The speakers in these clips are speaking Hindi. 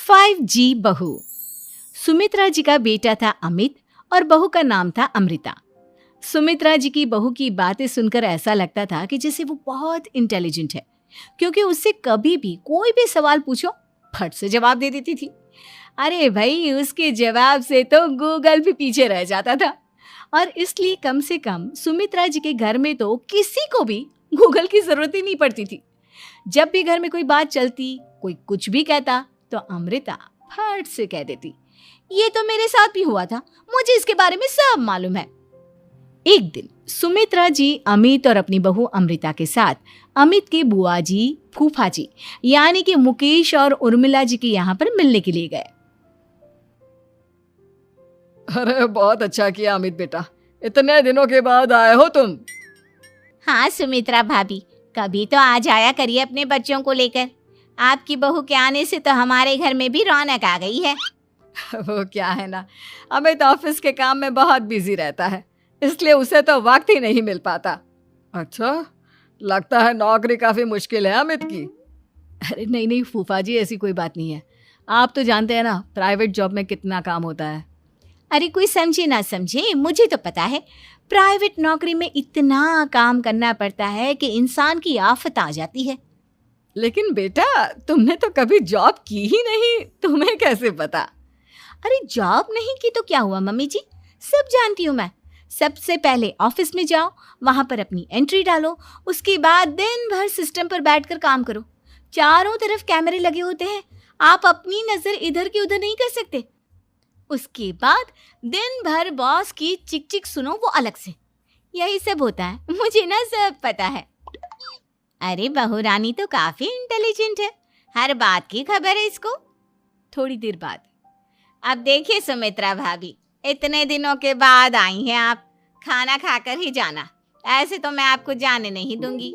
5G बहू। सुमित्रा जी का बेटा था अमित और बहू का नाम था अमृता। सुमित्रा जी की बहू की बातें सुनकर ऐसा लगता था कि जैसे वो बहुत इंटेलिजेंट है, क्योंकि उससे कभी भी कोई भी सवाल पूछो फट से जवाब दे देती थी। अरे भाई, उसके जवाब से तो गूगल भी पीछे रह जाता था। और इसलिए कम से कम सुमित्रा जी के घर में तो किसी को भी गूगल की जरूरत ही नहीं पड़ती थी। जब भी घर में कोई बात चलती, कोई कुछ भी कहता, तो अमृता फट से कह देती, ये तो मेरे साथ भी हुआ था, मुझे इसके बारे में सब मालूम है। एक दिन सुमित्रा जी अमित और अपनी बहू अमृता के साथ अमित के बुआ जी, फूफा जी यानी कि मुकेश और उर्मिला जी के यहाँ पर मिलने के लिए गए। अरे बहुत अच्छा किया अमित बेटा, इतने दिनों के बाद आए हो तुम। हाँ सुमित्रा भाभी, कभी तो आ जाया करिए अपने बच्चों को लेकर। आपकी बहू के आने से तो हमारे घर में भी रौनक आ गई है। वो क्या है ना, अमित ऑफिस के काम में बहुत बिजी रहता है, इसलिए उसे तो वक्त ही नहीं मिल पाता। अच्छा, लगता है नौकरी काफी मुश्किल है अमित की। अरे नहीं फूफा जी, ऐसी कोई बात नहीं है। आप तो जानते हैं ना प्राइवेट जॉब में कितना काम होता है। अरे कोई समझे ना समझे, मुझे तो पता है प्राइवेट नौकरी में इतना काम करना पड़ता है कि इंसान की आफत आ जाती है। लेकिन बेटा, तुमने तो कभी जॉब की ही नहीं, तुम्हें कैसे पता? अरे जॉब नहीं की तो क्या हुआ मम्मी जी, सब जानती हूँ मैं। सबसे पहले ऑफिस में जाओ, वहां पर अपनी एंट्री डालो, उसके बाद दिन भर सिस्टम पर बैठकर काम करो। चारों तरफ कैमरे लगे होते हैं, आप अपनी नजर इधर की उधर नहीं कर सकते। उसके बाद दिन भर बॉस की चिक चिक सुनो, वो अलग से। यही सब होता है, मुझे ना सब पता है। अरे बहू रानी तो काफी इंटेलिजेंट है, हर बात की खबर है इसको। थोड़ी देर बाद, अब देखिए सुमित्रा भाभी, इतने दिनों के बाद आई हैं आप, खाना खाकर ही जाना, ऐसे तो मैं आपको जाने नहीं दूंगी।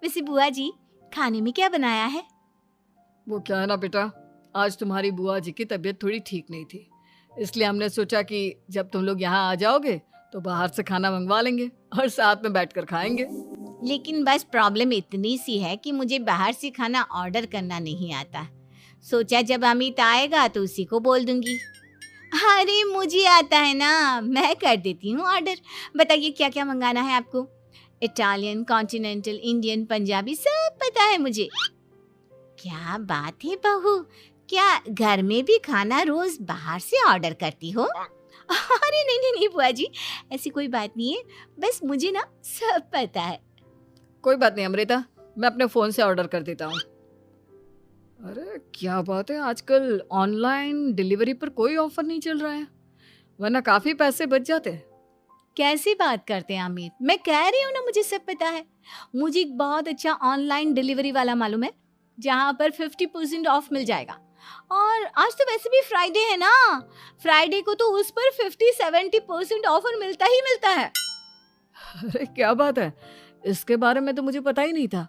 वैसे बुआ जी, खाने में क्या बनाया है? वो क्या है ना बेटा, आज तुम्हारी बुआ जी की तबीयत थोड़ी ठीक नहीं थी, इसलिए हमने सोचा कि जब तुम लोग यहाँ आ जाओगे तो बाहर से खाना मंगवा लेंगे और साथ में बैठकर खाएंगे। लेकिन बस प्रॉब्लम इतनी सी है कि मुझे बाहर से खाना ऑर्डर करना नहीं आता। सोचा जब अमित आएगा तो उसी को बोल दूंगी। अरे मुझे आता है ना, मैं कर देती हूँ ऑर्डर। बताइए क्या क्या मंगाना है आपको? इटालियन, कॉन्टिनेंटल, इंडियन, पंजाबी, सब पता है मुझे। क्या बात है बहू, क्या घर में भी खाना रोज बाहर से ऑर्डर करती हो? अरे नहीं बुआ जी, ऐसी कोई बात नहीं है, बस मुझे ना सब पता है। कोई बात नहीं अमृता, मैं अपने फोन से ऑर्डर कर देता हूँ। अरे क्या बात है, आजकल ऑनलाइन डिलीवरी पर कोई ऑफर नहीं चल रहा है, वरना काफी पैसे बच जाते हैं। कैसी बात करते हैं अमित, मैं कह रही हूँ ना मुझे सब पता है। मुझे एक बहुत अच्छा ऑनलाइन डिलीवरी वाला मालूम है, जहाँ पर 50% ऑफ मिल जाएगा। और आज तो वैसे भी फ्राइडे है ना, फ्राइडे को तो उस पर 50-70% ऑफर मिलता ही मिलता है। अरे क्या बात है, इसके बारे में तो मुझे पता ही नहीं था।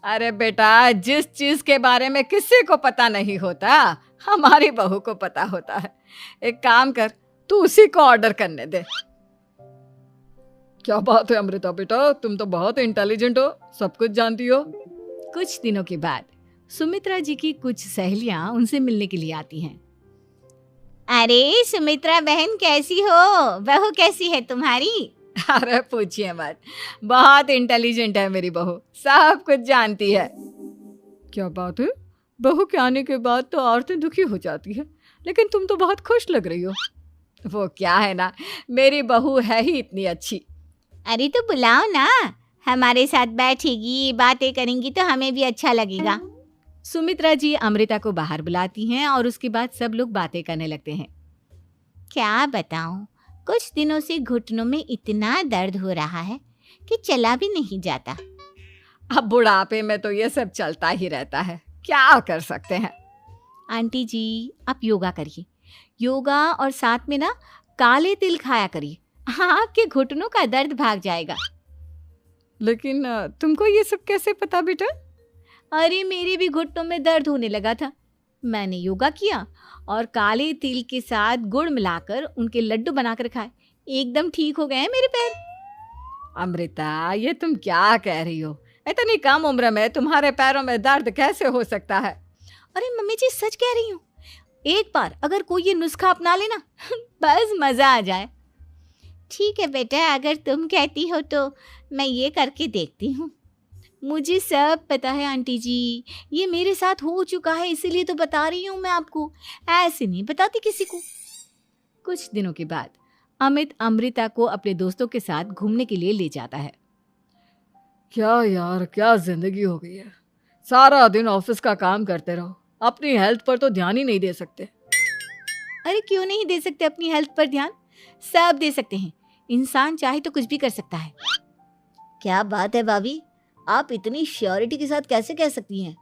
अरे बेटा, जिस चीज के बारे में किसी को पता नहीं होता, हमारी बहू को पता होता है। एक काम कर, तू उसी को ऑर्डर करने दे। क्या बात है अमृता बेटा, तुम तो बहुत इंटेलिजेंट हो, सब कुछ जानती हो। कुछ दिनों के बाद सुमित्रा जी की कुछ सहेलियां उनसे मिलने के लिए आती हैं। अरे सुमित्रा बहन कैसी हो, बहू कैसी है तुम्हारी? अरे पूछिए मत, बहुत इंटेलिजेंट है मेरी बहू, सब कुछ जानती है। क्या बात है, बहू के आने के बाद तो औरतें दुखी हो जाती है, लेकिन तुम तो बहुत खुश लग रही हो। वो क्या है ना, मेरी बहू है ही इतनी अच्छी। अरे तो बुलाओ ना, हमारे साथ बैठेगी, बातें करेंगी तो हमें भी अच्छा लगेगा। सुमित्रा जी अमृता को बाहर बुलाती हैं और उसके बाद सब लोग बातें करने लगते हैं। क्या बताऊं, कुछ दिनों से घुटनों में इतना दर्द हो रहा है कि चला भी नहीं जाता। अब बुढ़ापे में तो ये सब चलता ही रहता है, क्या कर सकते हैं। आंटी जी, आप योगा करिए, योगा और साथ में ना काले तिल खाया करिए, आपके घुटनों का दर्द भाग जाएगा। लेकिन तुमको ये सब कैसे पता बेटा? अरे मेरे भी घुटनों में दर्द होने लगा था, मैंने योगा किया और काले तिल के साथ गुड़ मिलाकर उनके लड्डू बनाकर खाए, एकदम ठीक हो गए हैं मेरे पैर। अमृता, ये तुम क्या कह रही हो? इतनी कम उम्र में तुम्हारे पैरों में दर्द कैसे हो सकता है? अरे मम्मी जी सच कह रही हूँ, एक बार अगर कोई ये नुस्खा अपना लेना बस मज़ा आ जाए। ठीक है बेटा, अगर तुम कहती हो तो मैं ये करके देखती हूँ। मुझे सब पता है आंटी जी, ये मेरे साथ हो चुका है, इसीलिए तो बता रही हूँ मैं आपको, ऐसे नहीं बताती किसी को। कुछ दिनों के बाद अमित अमृता को अपने दोस्तों के साथ घूमने के लिए ले जाता है। क्या यार, क्या जिंदगी हो गई है। सारा दिन ऑफिस का काम करते रहो, अपनी हेल्थ पर तो ध्यान ही नहीं दे सकते। अरे क्यों नहीं दे सकते अपनी हेल्थ पर ध्यान? सब दे सकते हैं, इंसान चाहे तो कुछ भी कर सकता है। क्या बात है भाभी, आप इतनी श्योरिटी के साथ कैसे कह सकती हैं?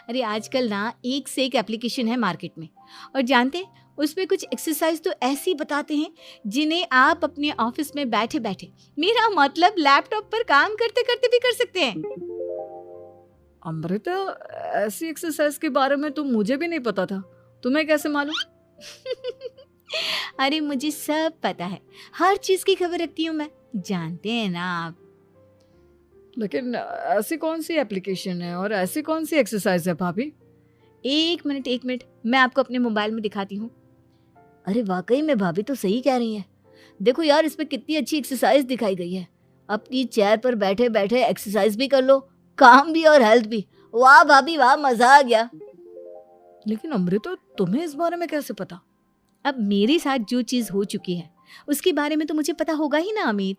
अरे आजकल ना एक से एक एप्लीकेशन है मार्केट में, और जानते हैं उसमें कुछ एक्सरसाइज तो ऐसी बताते हैं जिन्हें आप अपने ऑफिस में बैठे बैठे, मेरा मतलब लैपटॉप पर काम करते करते भी कर सकते हैं। अमृता, ऐसी एक्सरसाइज के बारे में तो मुझे भी नहीं पता था, तुम्हें कैसे मालूम? अरे मुझे सब पता है, हर चीज की खबर रखती हूँ मैं, जानते हैं ना आप। लेकिन ऐसी कौन सी एप्लीकेशन है और ऐसी कौन सी एक्सरसाइज है भाभी? एक मिनट, मैं आपको अपने मोबाइल में दिखाती हूँ। अरे वाकई में भाभी तो सही कह रही हैं। देखो यार, इसमें कितनी अच्छी एक्सरसाइज दिखाई गई है। अपनी चेयर पर बैठे बैठे एक्सरसाइज भी कर लो, काम भी और हेल्थ भी। वाह भाभी वाह, मजा आ गया। लेकिन अमृता, तुम्हें इस बारे में कैसे पता? अब मेरे साथ जो चीज हो चुकी है उसके बारे में तो मुझे पता होगा ही ना अमित।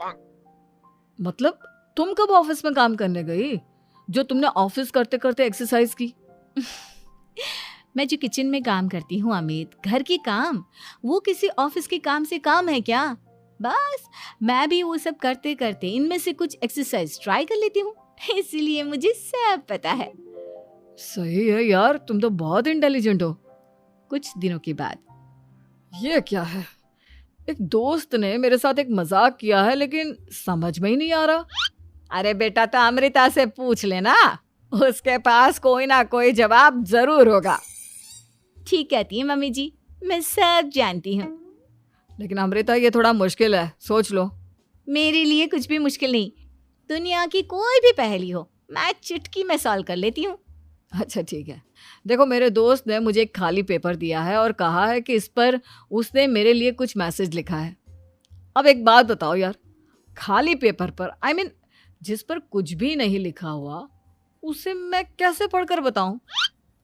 मतलब तुम कब ऑफिस में काम करने गई जो तुमने ऑफिस करते करते एक्सरसाइज की? मैं जो किचन में काम करती हूँ अमित, घर के काम, वो किसी ऑफिस के काम से काम है क्या? बस मैं भी वो सब करते करते इनमें से कुछ एक्सरसाइज ट्राई कर लेती हूँ, इसीलिए मुझे सब पता है। सही है यार, तुम तो बहुत इंटेलिजेंट हो। कुछ दिनों के बाद ये क्या है, एक दोस्त ने मेरे साथ एक मजाक किया है लेकिन समझ में ही नहीं आ रहा। अरे बेटा, तो अमृता से पूछ लेना, उसके पास कोई ना कोई जवाब जरूर होगा। ठीक कहती है मम्मी जी, मैं सब जानती हूँ। लेकिन अमृता, ये थोड़ा मुश्किल है, सोच लो। मेरे लिए कुछ भी मुश्किल नहीं, दुनिया की कोई भी पहेली हो मैं चुटकी में सॉल्व कर लेती हूँ। अच्छा ठीक है, देखो मेरे दोस्त ने मुझे एक खाली पेपर दिया है और कहा है कि इस पर उसने मेरे लिए कुछ मैसेज लिखा है। अब एक बात बताओ यार, खाली पेपर पर, आई मीन जिस पर कुछ भी नहीं लिखा हुआ, उसे मैं कैसे पढ़कर बताऊं?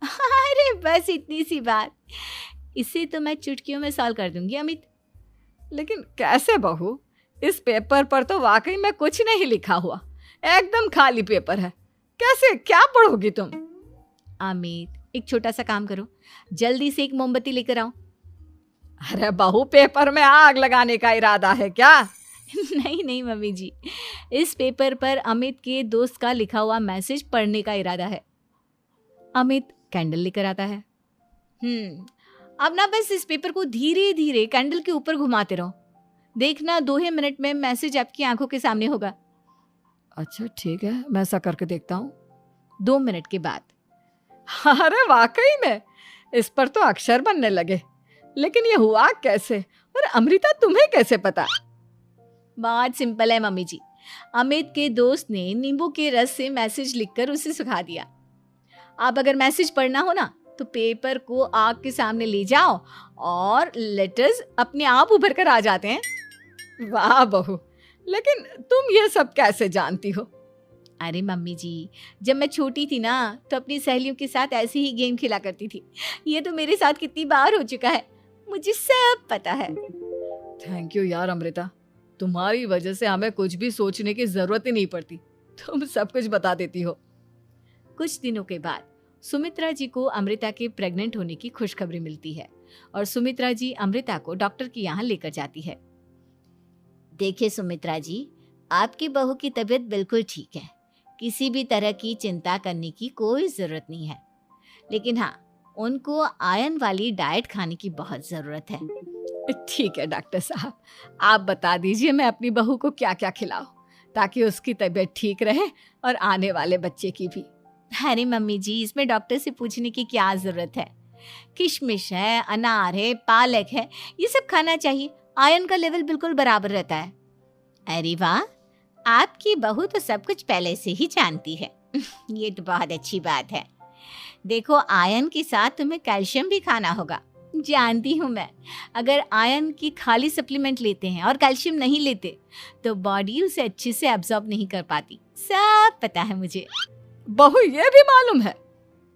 अरे बस इतनी सी बात, इसे तो मैं चुटकियों में सॉल्व कर दूंगी अमित। लेकिन कैसे बहू, इस पेपर पर तो वाकई में कुछ नहीं लिखा हुआ, एकदम खाली पेपर है, कैसे, क्या पढ़ोगी तुम? अमित, एक छोटा सा काम करो, जल्दी से एक मोमबत्ती लेकर आओ। अरे बहू, पेपर में आग लगाने का इरादा है क्या? नहीं मम्मी जी, इस पेपर पर अमित के दोस्त का लिखा हुआ मैसेज पढ़ने का इरादा है। अमित कैंडल लेकर आता है। अब ना बस इस पेपर को धीरे धीरे कैंडल के ऊपर घुमाते रहो, देखना 2 ही मिनट में मैसेज आपकी आंखों के सामने होगा। अच्छा ठीक है, मैं ऐसा करके देखता हूँ। 2 मिनट के बाद, अरे वाकई में इस पर तो अक्षर बनने लगे, लेकिन ये हुआ कैसे? और अमृता, तुम्हें कैसे पता? बहुत सिंपल है मम्मी जी, अमित के दोस्त ने नींबू के रस से मैसेज लिखकर उसे सुखा दिया। अब अगर मैसेज पढ़ना हो ना तो पेपर को आग के सामने ले जाओ और लेटर्स अपने आप उभर कर आ जाते हैं। वाह बहू, लेकिन तुम ये सब कैसे जानती हो? अरे मम्मी जी, जब मैं छोटी थी ना तो अपनी सहेलियों के साथ ऐसे ही गेम खेला करती थी। ये तो मेरे साथ कितनी बार हो चुका है, मुझे सब पता है। थैंक यू यार अमृता, तुम्हारी वजह से हमें कुछ भी सोचने की जरूरत ही नहीं पड़ती, तुम सब कुछ बता देती हो। कुछ दिनों के बाद सुमित्रा जी को अमृता के प्रेग्नेंट होने की खुशखबरी मिलती है और सुमित्रा जी अमृता को डॉक्टर के यहाँ लेकर जाती है। देखिए सुमित्रा जी, आपकी बहू की तबीयत बिल्कुल ठीक है, किसी भी तरह की चिंता करने की कोई ज़रूरत नहीं है, लेकिन हाँ, उनको आयरन वाली डाइट खाने की बहुत ज़रूरत है। ठीक है डॉक्टर साहब, आप बता दीजिए मैं अपनी बहू को क्या क्या खिलाऊं ताकि उसकी तबीयत ठीक रहे और आने वाले बच्चे की भी। अरे मम्मी जी, इसमें डॉक्टर से पूछने की क्या ज़रूरत है, किशमिश है, अनार है, पालक है, ये सब खाना चाहिए, आयरन का लेवल बिल्कुल बराबर रहता है। अरे वाह, आपकी बहू तो सब कुछ पहले से ही जानती है। ये तो बहुत अच्छी बात है। देखो, आयरन के साथ तुम्हें कैल्शियम भी खाना होगा। जानती हूँ मैं, अगर आयरन की खाली सप्लीमेंट लेते हैं और कैल्शियम नहीं लेते तो बॉडी उसे अच्छे से एब्जॉर्ब नहीं कर पाती। सब पता है मुझे। बहू ये भी मालूम है?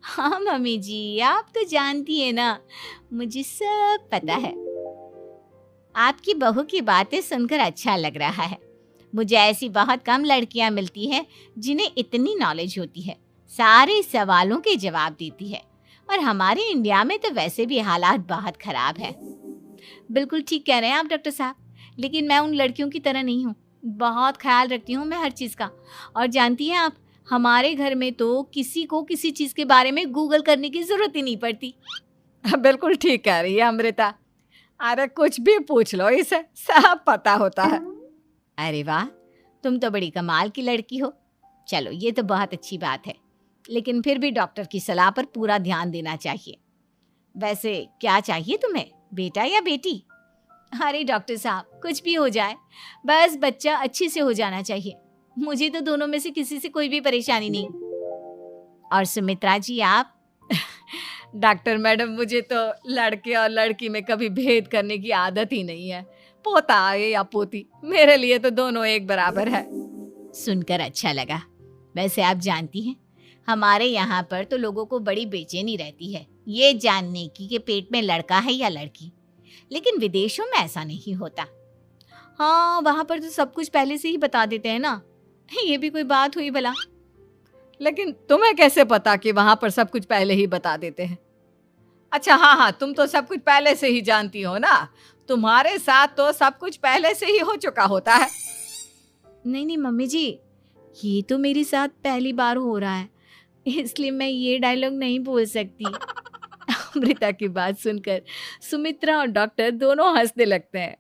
हाँ मम्मी जी, आप तो जानती है ना, मुझे सब पता है। आपकी बहू की बातें सुनकर अच्छा लग रहा है। मुझे ऐसी बहुत कम लड़कियां मिलती हैं जिन्हें इतनी नॉलेज होती है, सारे सवालों के जवाब देती है। और हमारे इंडिया में तो वैसे भी हालात बहुत खराब है। बिल्कुल ठीक कह रहे हैं आप डॉक्टर साहब, लेकिन मैं उन लड़कियों की तरह नहीं हूँ। बहुत ख्याल रखती हूँ मैं हर चीज़ का। और जानती हैं आप, हमारे घर में तो किसी को किसी चीज़ के बारे में गूगल करने की ज़रूरत ही नहीं पड़ती। बिल्कुल ठीक कह रही है अमृता। अरे कुछ भी पूछ लो इसे, सब पता होता है। अरे वाह, तुम तो बड़ी कमाल की लड़की हो। चलो, ये तो बहुत अच्छी बात है, लेकिन फिर भी डॉक्टर की सलाह पर पूरा ध्यान देना चाहिए। वैसे क्या चाहिए तुम्हें, बेटा या बेटी? अरे डॉक्टर साहब, कुछ भी हो जाए, बस बच्चा अच्छे से हो जाना चाहिए। मुझे तो दोनों में से किसी से कोई भी परेशानी नहीं। और सुमित्रा जी, आप? डॉक्टर मैडम, मुझे तो लड़के और लड़की में कभी भेद करने की आदत ही नहीं है। पोता आए या पोती, मेरे लिए तो दोनों एक बराबर है। सुनकर अच्छा लगा। वैसे आप जानती हैं, हमारे यहाँ पर तो लोगों को बड़ी बेचैनी रहती है ये जानने की कि पेट में लड़का है या लड़की, लेकिन विदेशों में ऐसा नहीं होता। हाँ, वहाँ पर तो सब कुछ पहले से ही बता देते हैं ना। ये भी कोई बात हुई भला? लेकिन तुम्हें कैसे पता कि वहां पर सब कुछ पहले ही बता देते हैं? अच्छा हाँ, तुम तो सब कुछ पहले से ही जानती हो ना। तुम्हारे साथ तो सब कुछ पहले से ही हो चुका होता है। नहीं मम्मी जी, ये तो मेरे साथ पहली बार हो रहा है, इसलिए मैं ये डायलॉग नहीं बोल सकती। अमृता की बात सुनकर सुमित्रा और डॉक्टर दोनों हंसने लगते हैं।